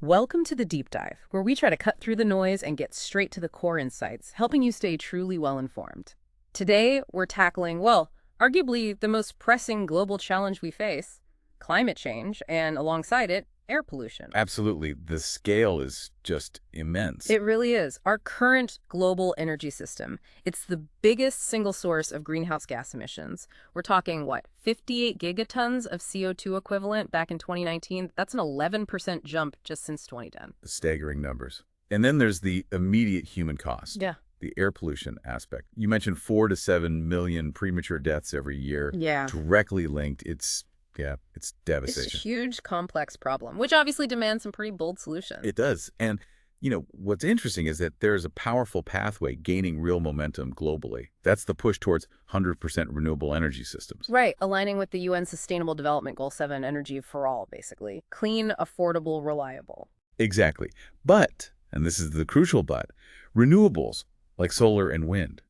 Welcome to the Deep Dive, where we try to cut through the noise and get straight to the core insights, helping you stay truly well-informed. Today, we're tackling, well, arguably the most pressing global challenge we face, climate change, and alongside it, air pollution. Absolutely. The scale is just immense. It really is. Our current global energy system, it's the biggest single source of greenhouse gas emissions. We're talking, what, 58 gigatons of CO2 equivalent back in 2019? That's an 11% jump just since 2010. Staggering numbers. And then there's the immediate human cost. Yeah. The air pollution aspect. You mentioned 4 to 7 million premature deaths every year. Yeah. Directly linked. It's It's devastation. a huge, complex problem, which obviously demands some pretty bold solutions. It does. And, what's interesting is that there's a powerful pathway gaining real momentum globally. That's the push towards 100% renewable energy systems. Right, aligning with the UN Sustainable Development Goal 7, energy for all, basically. Clean, affordable, reliable. Exactly. But, and this is the crucial but, renewables, like solar and wind,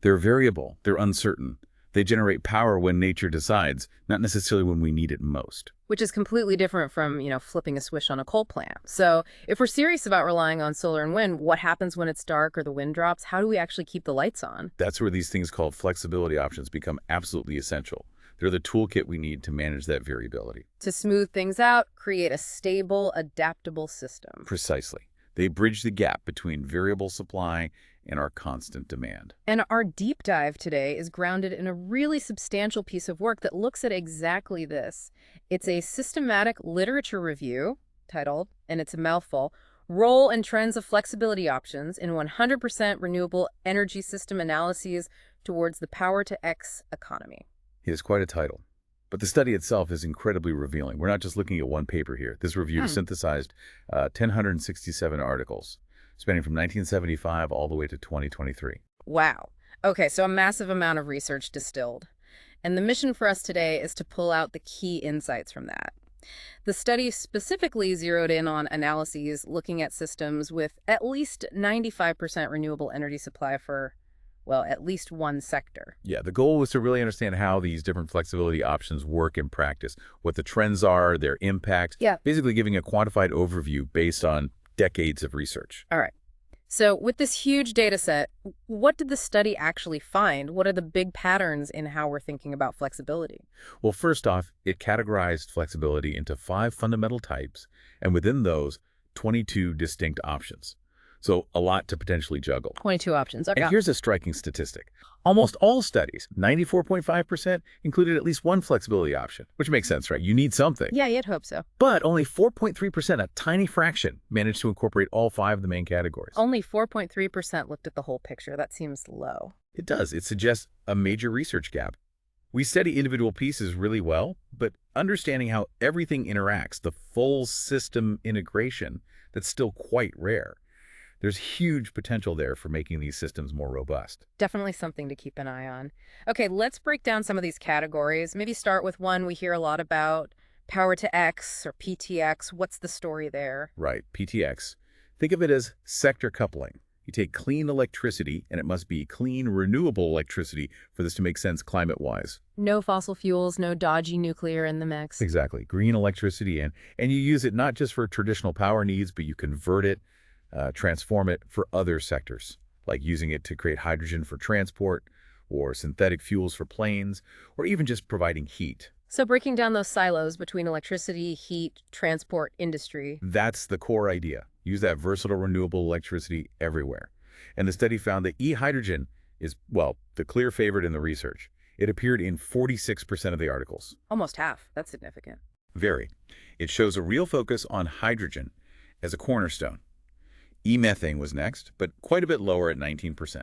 they're variable, they're uncertain. They generate power when nature decides, not necessarily when we need it most. Which is completely different from, flipping a switch on a coal plant. So if we're serious about relying on solar and wind, what happens when it's dark or the wind drops? How do we actually keep the lights on? That's where these things called flexibility options become absolutely essential. They're the toolkit we need to manage that variability. To smooth things out, create a stable, adaptable system. Precisely. They bridge the gap between variable supply and our constant demand. And our deep dive today is grounded in a really substantial piece of work that looks at exactly this. It's a systematic literature review titled, and it's a mouthful, Role and Trends of Flexibility Options in 100% Renewable Energy System Analyses Towards the Power to X Economy. It is quite a title. But the study itself is incredibly revealing. We're not just looking at one paper here. This review synthesized 1,067 articles, spanning from 1975 all the way to 2023. Wow. Okay, so a massive amount of research distilled. And the mission for us today is to pull out the key insights from that. The study specifically zeroed in on analyses looking at systems with at least 95% renewable energy supply for, well, at least one sector. Yeah, the goal was to really understand how these different flexibility options work in practice, what the trends are, their impact, basically giving a quantified overview based on decades of research. All right. So with this huge data set, what did the study actually find? What are the big patterns in how we're thinking about flexibility? Well, first off, it categorized flexibility into 5 fundamental types, and within those, 22 distinct options. So a lot to potentially juggle. 22 options. Okay. And here's a striking statistic. Almost all studies, 94.5%, included at least one flexibility option, which makes sense, right? You need something. Yeah, you'd hope so. But only 4.3%, a tiny fraction, managed to incorporate all 5 of the main categories. Only 4.3% looked at the whole picture. That seems low. It does. It suggests a major research gap. We study individual pieces really well, but understanding how everything interacts, the full system integration, that's still quite rare. There's huge potential there for making these systems more robust. Definitely something to keep an eye on. Okay, let's break down some of these categories. Maybe start with one we hear a lot about, power to X or PTX. What's the story there? Right, PTX. Think of it as sector coupling. You take clean electricity, and it must be clean, renewable electricity for this to make sense climate-wise. No fossil fuels, no dodgy nuclear in the mix. Exactly. Green electricity, and you use it not just for traditional power needs, but you convert it, transform it for other sectors, like using it to create hydrogen for transport, or synthetic fuels for planes, or even just providing heat. So breaking down those silos between electricity, heat, transport, industry. That's the core idea. Use that versatile renewable electricity everywhere. And the study found that e-hydrogen is, well, the clear favorite in the research. It appeared in 46% of the articles. Almost half. That's significant. Very. It shows a real focus on hydrogen as a cornerstone. E-methane was next, but quite a bit lower at 19%.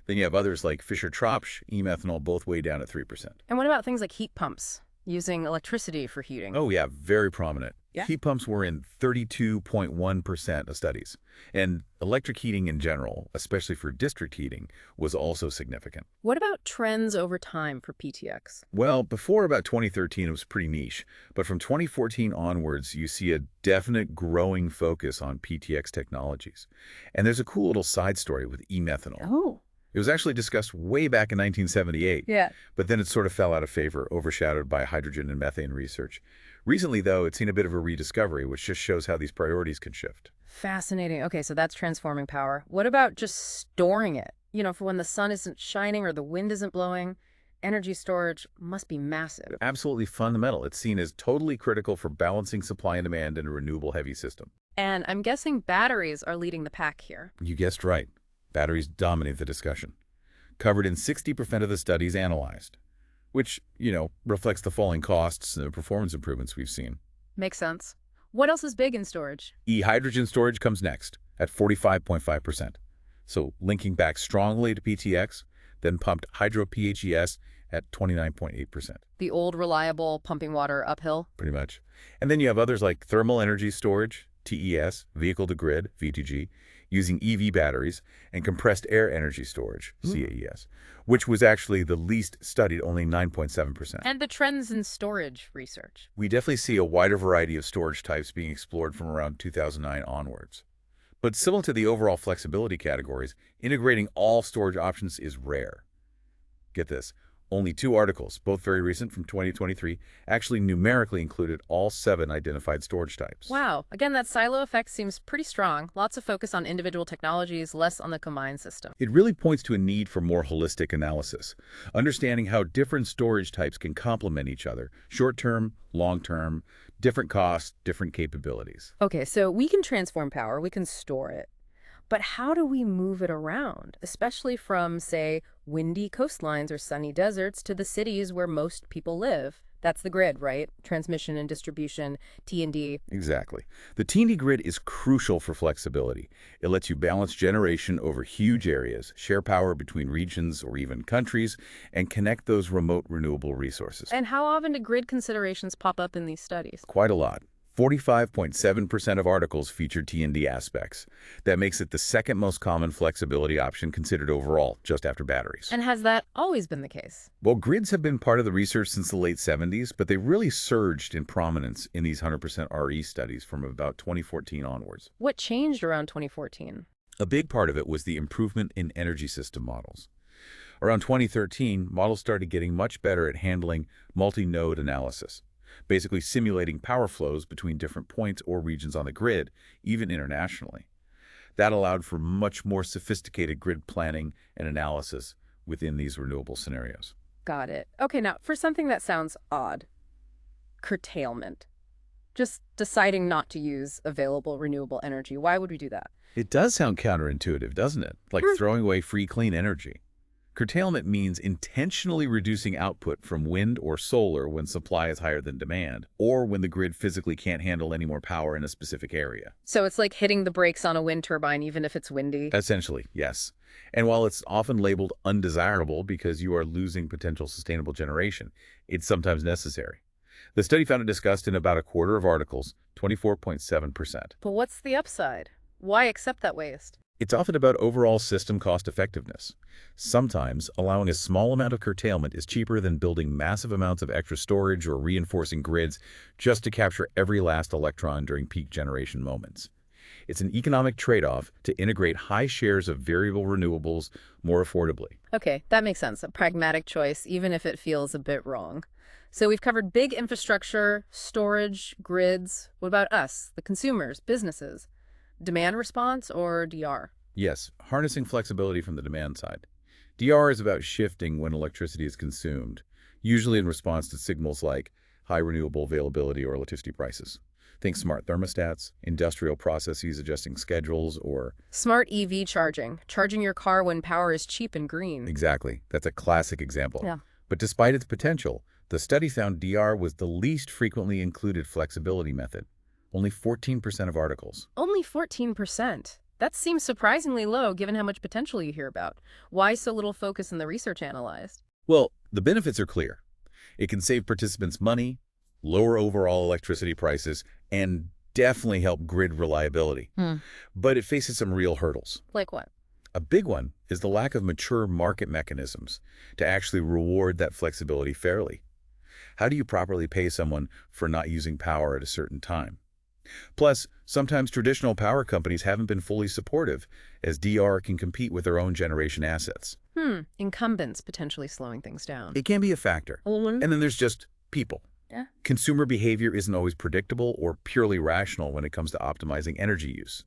Then you have others like Fischer-Tropsch, e-methanol, both way down at 3%. And what about things like heat pumps, using electricity for heating? Oh yeah, very prominent. Yeah. Heat pumps were in 32.1% of studies. And electric heating in general, especially for district heating, was also significant. What about trends over time for PTX? Well, before about 2013, it was pretty niche. But from 2014 onwards, you see a definite growing focus on PTX technologies. And there's a cool little side story with e-methanol. Oh. It was actually discussed way back in 1978, Yeah. but then it sort of fell out of favor, overshadowed by hydrogen and methane research. Recently, though, it's seen a bit of a rediscovery, which just shows how these priorities can shift. Fascinating. Okay, so that's transforming power. What about just storing it? For when the sun isn't shining or the wind isn't blowing, energy storage must be massive. Absolutely fundamental. It's seen as totally critical for balancing supply and demand in a renewable heavy system. And I'm guessing batteries are leading the pack here. You guessed right. Batteries dominate the discussion, covered in 60% of the studies analyzed, which, reflects the falling costs and the performance improvements we've seen. Makes sense. What else is big in storage? E-hydrogen storage comes next at 45.5%. So linking back strongly to PTX, then pumped hydro-PHES at 29.8%. The old reliable pumping water uphill? Pretty much. And then you have others like thermal energy storage, TES, vehicle-to-grid, VTG, using EV batteries, and compressed air energy storage, CAES, which was actually the least studied, only 9.7%. And the trends in storage research. We definitely see a wider variety of storage types being explored from around 2009 onwards. But similar to the overall flexibility categories, integrating all storage options is rare. Get this, only 2 articles, both very recent from 2023, actually numerically included all 7 identified storage types. Wow. Again, that silo effect seems pretty strong. Lots of focus on individual technologies, less on the combined system. It really points to a need for more holistic analysis, understanding how different storage types can complement each other, short-term, long-term, different costs, different capabilities. Okay, so we can transform power, we can store it. But how do we move it around, especially from, say, windy coastlines or sunny deserts to the cities where most people live? That's the grid, right? Transmission and distribution, T&D. Exactly. The T&D grid is crucial for flexibility. It lets you balance generation over huge areas, share power between regions or even countries, and connect those remote renewable resources. And how often do grid considerations pop up in these studies? Quite a lot. 45.7% of articles feature T&D aspects. That makes it the second most common flexibility option considered overall, just after batteries. And has that always been the case? Well, grids have been part of the research since the late 70s, but they really surged in prominence in these 100% RE studies from about 2014 onwards. What changed around 2014? A big part of it was the improvement in energy system models. Around 2013, models started getting much better at handling multi-node analysis, basically simulating power flows between different points or regions on the grid, even internationally. That allowed for much more sophisticated grid planning and analysis within these renewable scenarios. Got it. Okay, now, for something that sounds odd, curtailment. Just deciding not to use available renewable energy. Why would we do that? It does sound counterintuitive, doesn't it? Like throwing away free, clean energy. Curtailment means intentionally reducing output from wind or solar when supply is higher than demand, or when the grid physically can't handle any more power in a specific area. So it's like hitting the brakes on a wind turbine even if it's windy? Essentially, yes. And while it's often labeled undesirable because you are losing potential sustainable generation, it's sometimes necessary. The study found it discussed in about a quarter of articles, 24.7%. But what's the upside? Why accept that waste? It's often about overall system cost effectiveness. Sometimes, allowing a small amount of curtailment is cheaper than building massive amounts of extra storage or reinforcing grids just to capture every last electron during peak generation moments. It's an economic trade-off to integrate high shares of variable renewables more affordably. Okay, that makes sense. A pragmatic choice, even if it feels a bit wrong. So we've covered big infrastructure, storage, grids. What about us, the consumers, businesses? Demand response or DR? Yes, harnessing flexibility from the demand side. DR is about shifting when electricity is consumed, usually in response to signals like high renewable availability or electricity prices. Think smart thermostats, industrial processes adjusting schedules, or Smart EV charging. Charging your car when power is cheap and green. exactly, that's a classic example. Yeah. But despite its potential, the study found DR was the least frequently included flexibility method. Only 14% of articles. Only 14%. That seems surprisingly low given how much potential you hear about. Why so little focus in the research analyzed? Well, the benefits are clear. It can save participants money, lower overall electricity prices, and definitely help grid reliability. But it faces some real hurdles. Like what? A big one is the lack of mature market mechanisms to actually reward that flexibility fairly. How do you properly pay someone for not using power at a certain time? Plus, sometimes traditional power companies haven't been fully supportive, as DR can compete with their own generation assets. Incumbents potentially slowing things down. It can be a factor. And then there's just people. Yeah. Consumer behavior isn't always predictable or purely rational when it comes to optimizing energy use.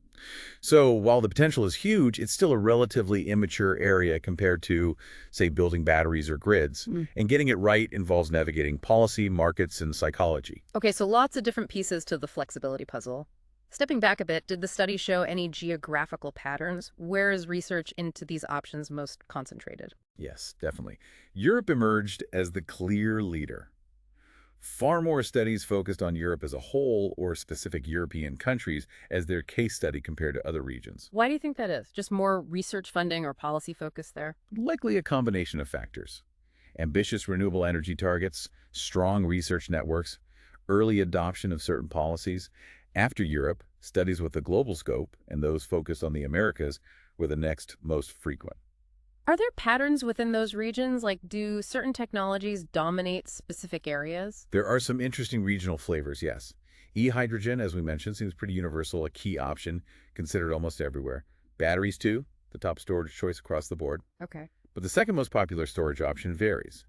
So while the potential is huge, it's still a relatively immature area compared to, say, building batteries or grids. And getting it right involves navigating policy, markets, and psychology. Okay, so lots of different pieces to the flexibility puzzle. Stepping back a bit, did the study show any geographical patterns? Where is research into these options most concentrated? Yes, definitely. Europe emerged as the clear leader. Far more studies focused on Europe as a whole or specific European countries as their case study compared to other regions. Why do you think that is? Just more research funding or policy focus there? Likely a combination of factors. Ambitious renewable energy targets, strong research networks, early adoption of certain policies. After Europe, studies with a global scope and those focused on the Americas were the next most frequent. Are there patterns within those regions? Like, do certain technologies dominate specific areas? There are some interesting regional flavors, yes. E-hydrogen, as we mentioned, seems pretty universal, a key option, considered almost everywhere. Batteries, too, the top storage choice across the board. Okay. But the second most popular storage option varies.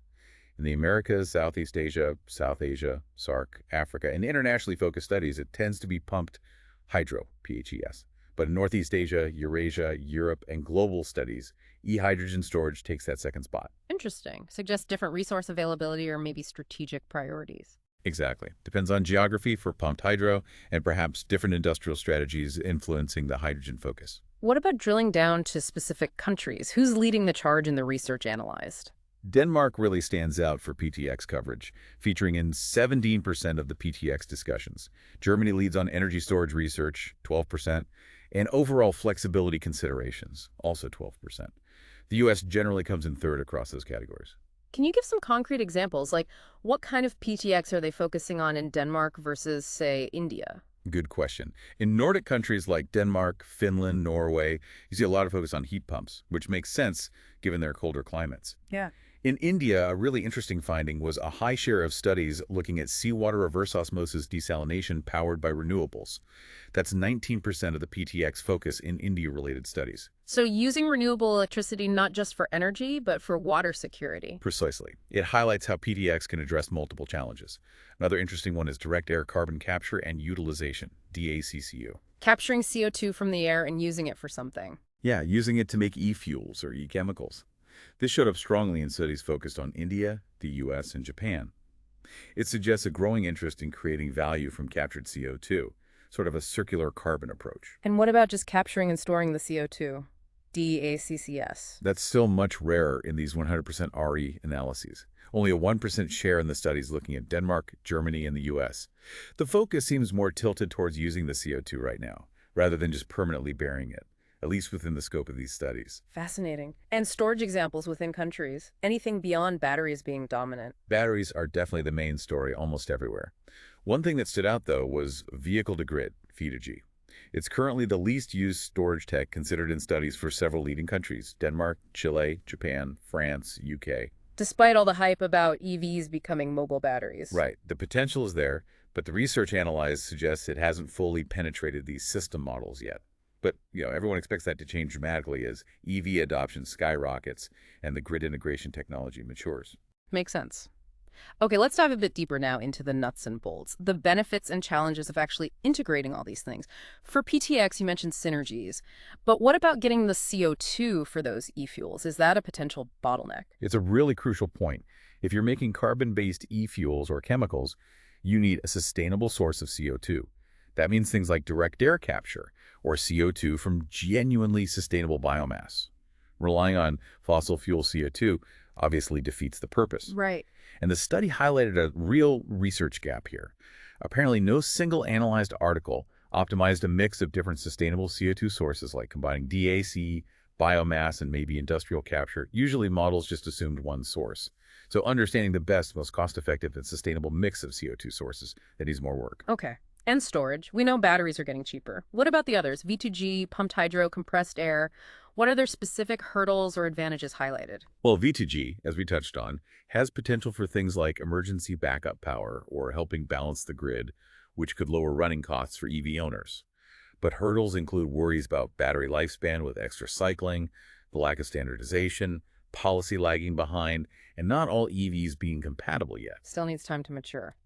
In the Americas, Southeast Asia, South Asia, SAARC, Africa, and internationally focused studies, it tends to be pumped hydro, PHES. But in Northeast Asia, Eurasia, Europe, and global studies, e-hydrogen storage takes that second spot. Interesting. Suggests different resource availability or maybe strategic priorities. Exactly. Depends on geography for pumped hydro and perhaps different industrial strategies influencing the hydrogen focus. What about drilling down to specific countries? Who's leading the charge in the research analyzed? Denmark really stands out for PTX coverage, featuring in 17% of the PTX discussions. Germany leads on energy storage research, 12%, and overall flexibility considerations, also 12%. The U.S. generally comes in third across those categories. Can you give some concrete examples? Like, what kind of PTX are they focusing on in Denmark versus, say, India? Good question. In Nordic countries like Denmark, Finland, Norway, you see a lot of focus on heat pumps, which makes sense given their colder climates. Yeah. In India, a really interesting finding was a high share of studies looking at seawater reverse osmosis desalination powered by renewables. That's 19% of the PTX focus in India-related studies. So using renewable electricity not just for energy, but for water security. Precisely. It highlights how PTX can address multiple challenges. Another interesting one is direct air carbon capture and utilization, DACCU. Capturing CO2 from the air and using it for something. Yeah, using it to make e-fuels or e-chemicals. This showed up strongly in studies focused on India, the US, and Japan. It suggests a growing interest in creating value from captured CO2, sort of a circular carbon approach. And what about just capturing and storing the CO2? DACCS. That's still much rarer in these 100% RE analyses. Only a 1% share in the studies looking at Denmark, Germany, and the US. The focus seems more tilted towards using the CO2 right now, rather than just permanently burying it, at least within the scope of these studies. Fascinating. And storage examples within countries. Anything beyond batteries being dominant. Batteries are definitely the main story almost everywhere. One thing that stood out, though, was vehicle-to-grid, V2G. It's currently the least used storage tech considered in studies for several leading countries: Denmark, Chile, Japan, France, UK. Despite all the hype about EVs becoming mobile batteries. Right. The potential is there, but the research analyzed suggests it hasn't fully penetrated these system models yet. But, everyone expects that to change dramatically as EV adoption skyrockets and the grid integration technology matures. Makes sense. Okay, let's dive a bit deeper now into the nuts and bolts, the benefits and challenges of actually integrating all these things. For PTX, you mentioned synergies, but what about getting the CO2 for those e-fuels? Is that a potential bottleneck? It's a really crucial point. If you're making carbon-based e-fuels or chemicals, you need a sustainable source of CO2. That means things like direct air capture or CO2 from genuinely sustainable biomass. Relying on fossil fuel CO2 obviously defeats the purpose. Right. And the study highlighted a real research gap here. Apparently, no single analyzed article optimized a mix of different sustainable CO2 sources like combining DAC, biomass, and maybe industrial capture. Usually, models just assumed one source. So understanding the best, most cost-effective, and sustainable mix of CO2 sources, that needs more work. Okay. And storage. We know batteries are getting cheaper. What about the others? V2G, pumped hydro, compressed air. What are their specific hurdles or advantages highlighted? Well, V2G, as we touched on, has potential for things like emergency backup power or helping balance the grid, which could lower running costs for EV owners. But hurdles include worries about battery lifespan with extra cycling, the lack of standardization, policy lagging behind, and not all EVs being compatible yet. Still needs time to mature.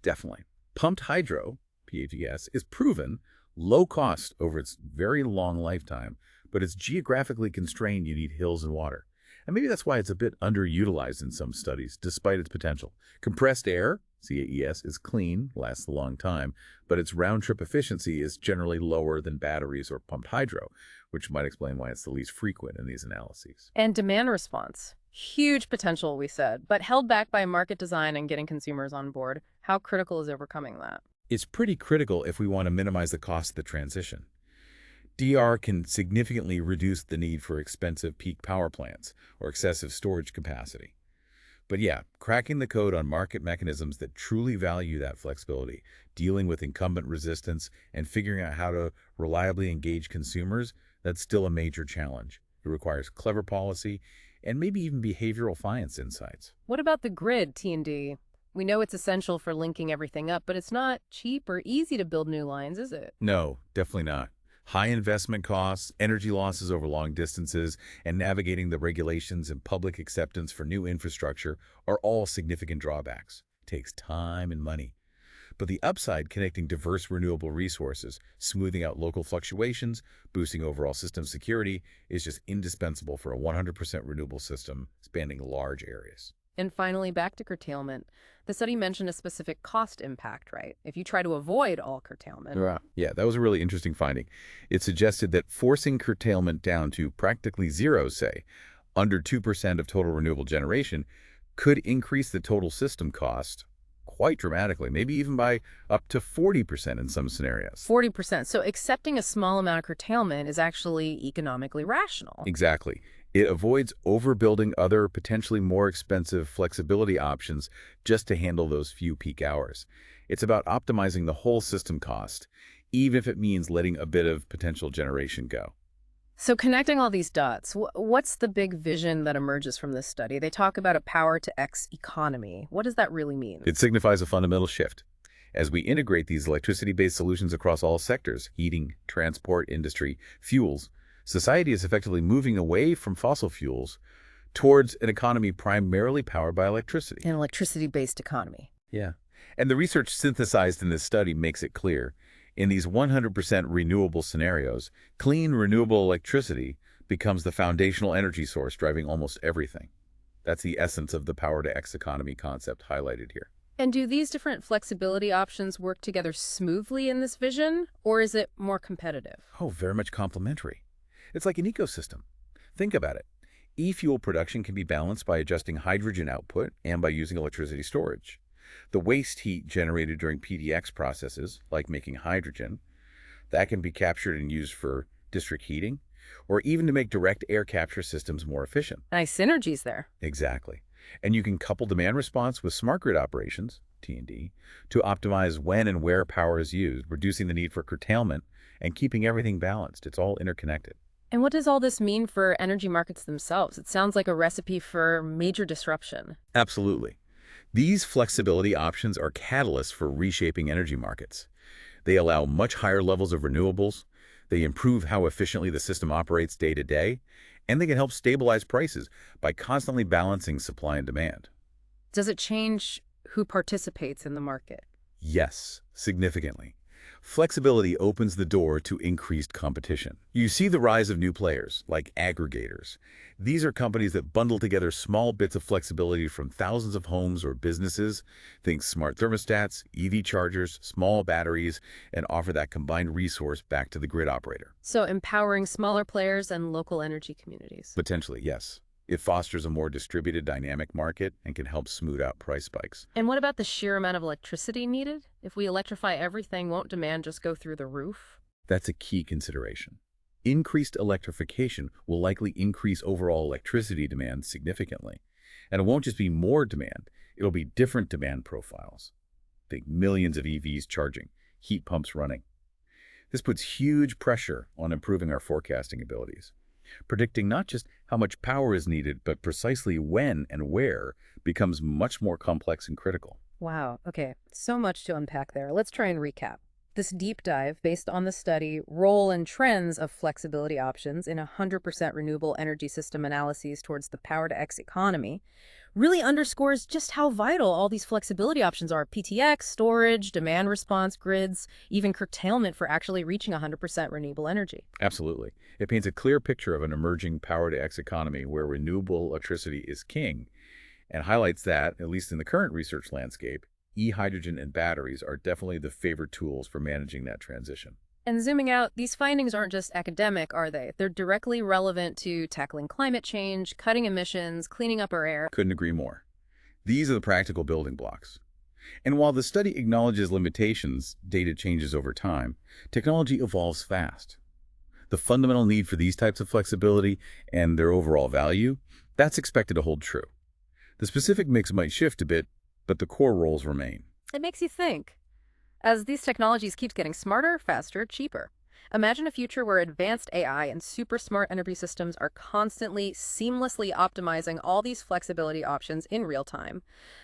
Definitely. Pumped hydro, PHES, is proven low cost over its very long lifetime, but it's geographically constrained. You need hills and water. And maybe that's why it's a bit underutilized in some studies, despite its potential. Compressed air, CAES, is clean, lasts a long time, but its round-trip efficiency is generally lower than batteries or pumped hydro, which might explain why it's the least frequent in these analyses. And demand response. Huge potential, we said, but held back by market design and getting consumers on board. How critical is overcoming that? It's pretty critical if we want to minimize the cost of the transition. DR can significantly reduce the need for expensive peak power plants or excessive storage capacity. But yeah, cracking the code on market mechanisms that truly value that flexibility, dealing with incumbent resistance, and figuring out how to reliably engage consumers, that's still a major challenge. It requires clever policy and maybe even behavioral science insights. What about the grid, T&D? We know it's essential for linking everything up, but it's not cheap or easy to build new lines, is it? No, definitely not. High investment costs, energy losses over long distances, and navigating the regulations and public acceptance for new infrastructure are all significant drawbacks. It takes time and money. But the upside, connecting diverse renewable resources, smoothing out local fluctuations, boosting overall system security, is just indispensable for a 100% renewable system spanning large areas. And finally, back to curtailment. The study mentioned a specific cost impact, right? If you try to avoid all curtailment. Right. Yeah, that was a really interesting finding. It suggested that forcing curtailment down to practically zero, say, under 2% of total renewable generation, could increase the total system cost quite dramatically, maybe even by up to 40% in some scenarios. 40%. So accepting a small amount of curtailment is actually economically rational. Exactly. It avoids overbuilding other potentially more expensive flexibility options just to handle those few peak hours. It's about optimizing the whole system cost, even if it means letting a bit of potential generation go. So connecting all these dots, what's the big vision that emerges from this study? They talk about a power to X economy. What does that really mean? It signifies a fundamental shift. As we integrate these electricity-based solutions across all sectors, heating, transport, industry, fuels, society is effectively moving away from fossil fuels towards an economy primarily powered by electricity. An electricity-based economy. Yeah. And the research synthesized in this study makes it clear. In these 100% renewable scenarios, clean, renewable electricity becomes the foundational energy source driving almost everything. That's the essence of the power to X economy concept highlighted here. And do these different flexibility options work together smoothly in this vision, or is it more competitive? Oh, very much complementary. It's like an ecosystem. Think about it. E-fuel production can be balanced by adjusting hydrogen output and by using electricity storage. The waste heat generated during PDX processes, like making hydrogen, that can be captured and used for district heating, or even to make direct air capture systems more efficient. Nice synergies there. Exactly. And you can couple demand response with smart grid operations, T&D, to optimize when and where power is used, reducing the need for curtailment and keeping everything balanced. It's all interconnected. And what does all this mean for energy markets themselves? It sounds like a recipe for major disruption. Absolutely. These flexibility options are catalysts for reshaping energy markets. They allow much higher levels of renewables, they improve how efficiently the system operates day to day, and they can help stabilize prices by constantly balancing supply and demand. Does it change who participates in the market? Yes, significantly. Flexibility opens the door to increased competition. You see the rise of new players, like aggregators. These are companies that bundle together small bits of flexibility from thousands of homes or businesses. Think smart thermostats, EV chargers, small batteries, and offer that combined resource back to the grid operator. So empowering smaller players and local energy communities. Potentially, yes. It fosters a more distributed, dynamic market and can help smooth out price spikes. And what about the sheer amount of electricity needed? If we electrify everything, won't demand just go through the roof? That's a key consideration. Increased electrification will likely increase overall electricity demand significantly. And it won't just be more demand, it'll be different demand profiles. Think millions of EVs charging, heat pumps running. This puts huge pressure on improving our forecasting abilities. Predicting not just how much power is needed, but precisely when and where becomes much more complex and critical. Wow. Okay. So much to unpack there. Let's try and recap. This deep dive, based on the study Role and Trends of Flexibility Options in 100% Renewable Energy System Analyses Towards the Power to X Economy, really underscores just how vital all these flexibility options are: PTX, storage, demand response grids, even curtailment for actually reaching 100% renewable energy. Absolutely. It paints a clear picture of an emerging power-to-X economy where renewable electricity is king, and highlights that, at least in the current research landscape, e-hydrogen and batteries are definitely the favored tools for managing that transition. And zooming out, these findings aren't just academic, are they? They're directly relevant to tackling climate change, cutting emissions, cleaning up our air. Couldn't agree more. These are the practical building blocks. And while the study acknowledges limitations, data changes over time, technology evolves fast. The fundamental need for these types of flexibility and their overall value, that's expected to hold true. The specific mix might shift a bit, but the core roles remain. It makes you think. As these technologies keep getting smarter, faster, cheaper. Imagine a future where advanced AI and super smart energy systems are constantly, seamlessly optimizing all these flexibility options in real time,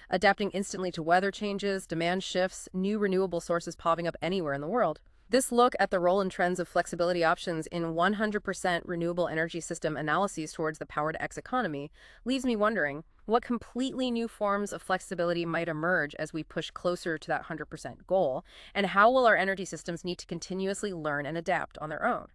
adapting instantly to weather changes, demand shifts, new renewable sources popping up anywhere in the world. This look at the role and trends of flexibility options in 100% renewable energy system analyses towards the power to X economy leaves me wondering what completely new forms of flexibility might emerge as we push closer to that 100% goal, and how will our energy systems need to continuously learn and adapt on their own?